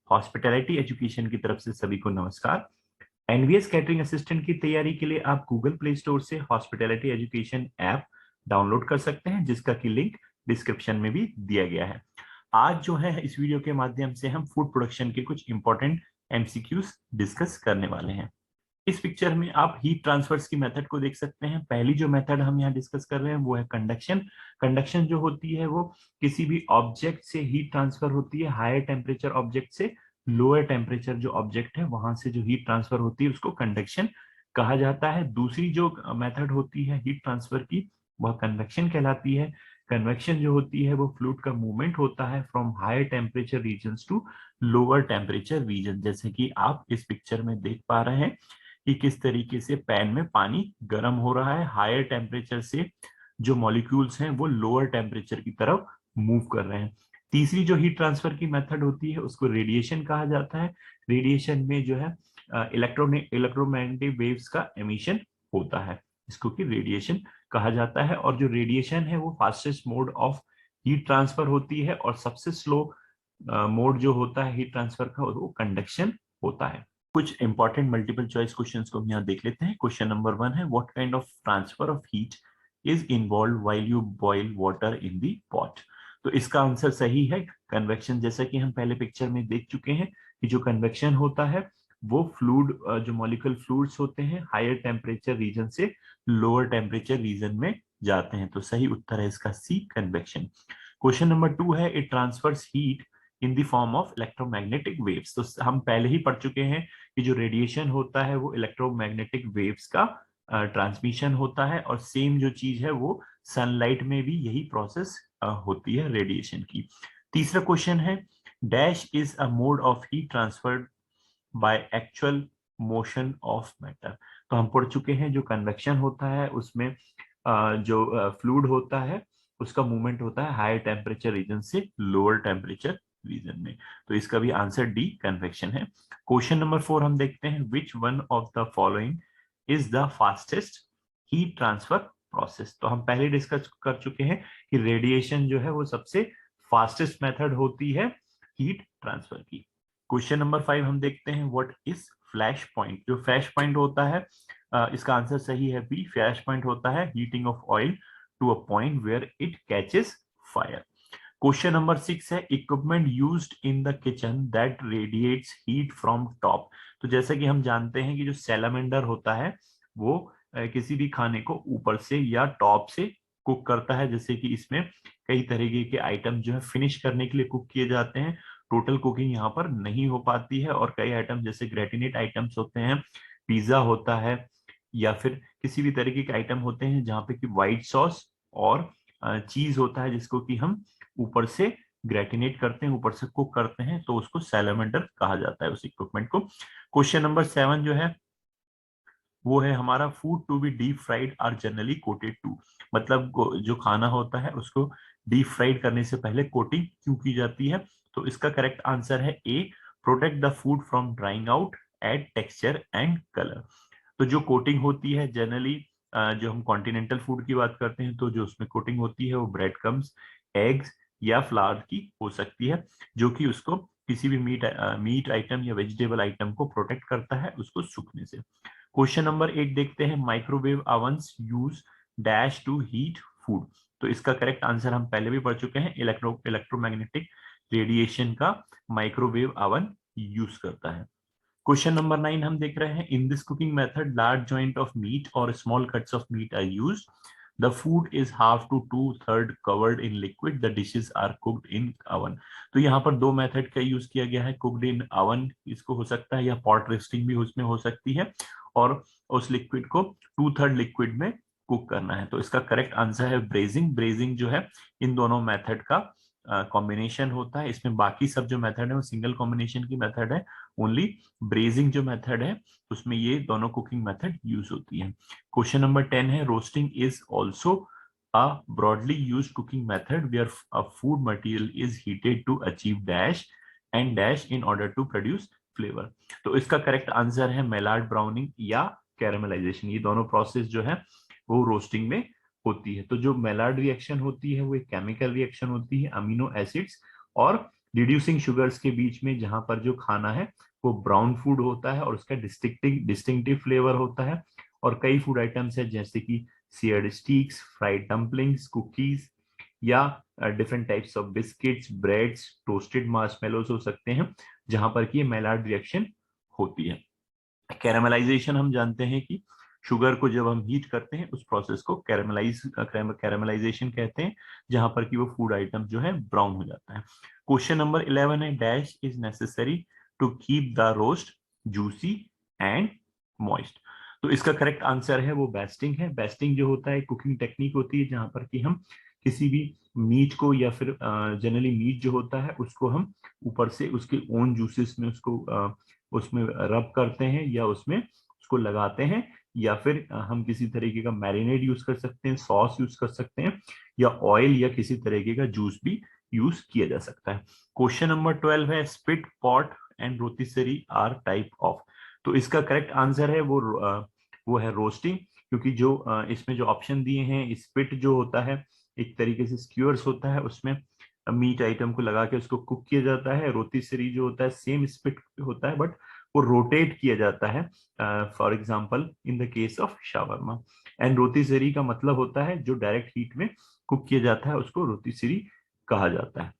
Hospitality education की तरफ से सभी को नमस्कार। एनवीएस कैटरिंग असिस्टेंट की तैयारी के लिए आप गूगल प्ले स्टोर से हॉस्पिटैलिटी एजुकेशन ऐप डाउनलोड कर सकते हैं, जिसका की लिंक डिस्क्रिप्शन में भी दिया गया है। आज जो है इस वीडियो के माध्यम से हम फूड प्रोडक्शन के कुछ इंपॉर्टेंट एमसीक्यूज डिस्कस करने वाले हैं। इस पिक्चर में आप हीट ट्रांसफर्स की मेथड को देख सकते हैं। पहली जो मेथड हम यहाँ डिस्कस कर रहे हैं वो है कंडक्शन। कंडक्शन जो होती है वो किसी भी ऑब्जेक्ट से हीट ट्रांसफर होती है, हायर टेम्परेचर ऑब्जेक्ट से लोअर टेम्परेचर जो ऑब्जेक्ट है वहां से जो हीट ट्रांसफर होती है उसको कंडक्शन कहा जाता है। दूसरी जो मेथड होती है हीट ट्रांसफर की वह कन्वेक्शन कहलाती है। कन्वेक्शन जो होती है वो फ्लूइड का मूवमेंट होता है from higher temperature regions to lower temperature region, जैसे कि आप इस पिक्चर में देख पा रहे हैं कि किस तरीके से पैन में पानी गर्म हो रहा है। हायर टेम्परेचर से जो मॉलिक्यूल्स हैं वो लोअर टेम्परेचर की तरफ मूव कर रहे हैं। तीसरी जो हीट ट्रांसफर की मेथड होती है उसको रेडिएशन कहा जाता है। रेडिएशन में जो है इलेक्ट्रोमैग्नेटिक वेव्स का एमिशन होता है, इसको की रेडिएशन कहा जाता है। और जो रेडिएशन है वो fastest mode of heat transfer होती है और सबसे स्लो मोड जो होता है हीट ट्रांसफर का वो कंडक्शन होता है। कुछ इंपॉर्टेंट मल्टीपल चॉइस क्वेश्चंस को हम यहाँ देख लेते हैं। क्वेश्चन नंबर 1 है what kind of transfer of heat is involve while you boil water in the pot. तो इसका आंसर सही है कन्वेक्शन। जैसा कि हम पहले पिक्चर में देख चुके हैं कि जो कन्वेक्शन होता है वो फ्लूइड जो मॉलिक्यूल फ्लूइड्स होते हैं हायर टेम्परेचर रीजन से लोअर टेम्परेचर रीजन में जाते हैं। तो सही उत्तर है इसका सी, कन्वेक्शन। क्वेश्चन नंबर 2 है it transfers heat in the form of electromagnetic waves. तो हम पहले ही पढ़ चुके हैं कि जो रेडिएशन होता है वो इलेक्ट्रोमैग्नेटिक वेव्स का ट्रांसमिशन होता है, और सेम जो चीज है वो सनलाइट में भी यही प्रोसेस होती है रेडिएशन की। तीसरा क्वेश्चन है dash is a mode of heat transferred by actual motion of matter. तो हम पढ़ चुके हैं जो कन्वेक्शन होता है उसमें जो फ्लूइड होता है उसका मूवमेंट होता है हायर टेम्परेचर रीजन से लोअर टेम्परेचर रीजन में। तो इसका भी आंसर डी, कन्वेक्शन है। क्वेश्चन नंबर 4 हम देखते हैं which one of the following is the fastest heat transfer process. तो हम पहले डिस्कस कर चुके हैं कि रेडिएशन जो है वो सबसे फास्टेस्ट मेथड होती है हीट ट्रांसफर की। क्वेश्चन नंबर 5 हम देखते हैं व्हाट इज फ्लैश पॉइंट। जो फ्लैश पॉइंट होता है इसका आंसर सही है बी, फ्लैश पॉइंट होता है heating of oil to a point where it catches fire. Question number 6 है equipment used in the kitchen that radiates heat from top. तो जैसे कि हम जानते हैं कि जो सैलामेंडर होता है वो किसी भी खाने को ऊपर से या टॉप से कुक करता है, जैसे कि इसमें कई तरीके के आइटम जो है फिनिश करने के लिए कुक किए जाते हैं। टोटल कुकिंग यहाँ पर नहीं हो पाती है, और कई आइटम जैसे ग्रेटिनेट आइटम्स होते हैं, पिज्जा होता है, या फिर किसी भी तरीके के आइटम होते हैं जहाँ पे कि व्हाइट सॉस और चीज होता है जिसको कि हम ऊपर से ग्रेटिनेट करते हैं, ऊपर से कुक करते हैं, तो उसको सैलामेंडर कहा जाता है उस इक्विपमेंट को। क्वेश्चन नंबर 7 जो है वो है हमारा food to be deep fried are generally coated to. मतलब जो खाना होता है उसको डीप फ्राइड करने से पहले कोटिंग क्यों की जाती है। तो इसका करेक्ट आंसर है A, protect the food from drying out, add texture and colour. तो जो कोटिंग होती है जनरली जो हम कॉन्टिनेंटल फूड की बात करते हैं तो जो उसमें कोटिंग होती है वो ब्रेड क्रम्स, एग्स या फ्लावर की हो सकती है, जो कि उसको किसी भी मीट आइटम या वेजिटेबल आइटम को प्रोटेक्ट करता है उसको सूखने से। क्वेश्चन नंबर 8 देखते हैं microwave ovens use dash to heat food. तो इसका करेक्ट आंसर हम पहले भी पढ़ चुके हैं, इलेक्ट्रोमैग्नेटिक रेडिएशन का माइक्रोवेव ओवन यूज करता है। क्वेश्चन नंबर 9 हम देख रहे हैं in this cooking method large joint of meat और small cuts of meat are used, the food is half to two third covered in liquid, the dishes are cooked in oven. तो यहाँ पर दो method का use किया गया है, cooked in oven इसको हो सकता है या पॉट रोस्टिंग भी उसमें हो सकती है, और उस लिक्विड को 2/3 लिक्विड में कुक करना है। तो इसका करेक्ट आंसर है ब्रेजिंग। ब्रेजिंग जो है इन दोनों मेथड का कॉम्बिनेशन होता है, इसमें बाकी सब जो मेथड है वो सिंगल कॉम्बिनेशन की मेथड है, ओनली ब्रेजिंग जो मेथड है उसमें ये दोनों कुकिंग मेथड यूज होती है। क्वेश्चन नंबर 10 है roasting is also a broadly use cooking method where a food material is heated to achieve dash and dash in order to produce flavour. तो इसका करेक्ट आंसर है Maillard browning या caramelisation. ये दोनों process जो है वो रोस्टिंग में होती है। तो जो मेलार्ड रिएक्शन होती है वो एक केमिकल रिएक्शन होती है, अमीनो एसिड्स और रिड्यूसिंग शुगर्स के बीच में जहां पर जो खाना है वो ब्राउन फूड होता है और उसका डिस्टिंक्टिव फ्लेवर होता है। और कई फूड आइटम्स है जैसे कि सीयर्ड स्टीक्स, फ्राइड डम्पलिंग्स, कुकीज, या different types of biscuits, breads, toasted marshmallows हो सकते हैं जहां पर कि ये मेलार्ड रिएक्शन होती है। कैरामलाइजेशन हम जानते हैं कि शुगर को जब हम हीट करते हैं उस प्रोसेस को कैरामलाइजेशन कहते हैं, जहां पर कि वो फूड आइटम जो है ब्राउन हो जाता है। क्वेश्चन नंबर 11 है, dash is necessary to keep the roast juicy and moist. तो इसका करेक्ट आंसर है वो बेस्टिंग है। बेस्टिंग जो होता है कुकिंग टेक्निक होती है जहां पर कि हम किसी भी मीट को या फिर जनरली मीट जो होता है उसको हम ऊपर से उसके ओन जूसेस में उसको उसमें रब करते हैं या उसमें उसको लगाते हैं, या फिर हम किसी तरीके का मैरिनेड यूज कर सकते हैं, सॉस यूज कर सकते हैं, या ऑयल या किसी तरीके का जूस भी यूज किया जा सकता है। क्वेश्चन नंबर 12 है, spit, pot and rotisserie are type of. तो इसका करेक्ट आंसर है वो है रोस्टिंग, क्योंकि जो इसमें जो ऑप्शन दिए हैं, स्पिट जो होता है एक तरीके से स्क्यूअर्स होता है, उसमें मीट आइटम को लगा के उसको कुक किया जाता है। रोटीसरी जो होता है सेम स्पिट होता है बट वो रोटेट किया जाता है, for example in the case of shawarma. And rotisserie का मतलब होता है जो डायरेक्ट हीट में कुक किया जाता है उसको रोटीसरी कहा जाता है।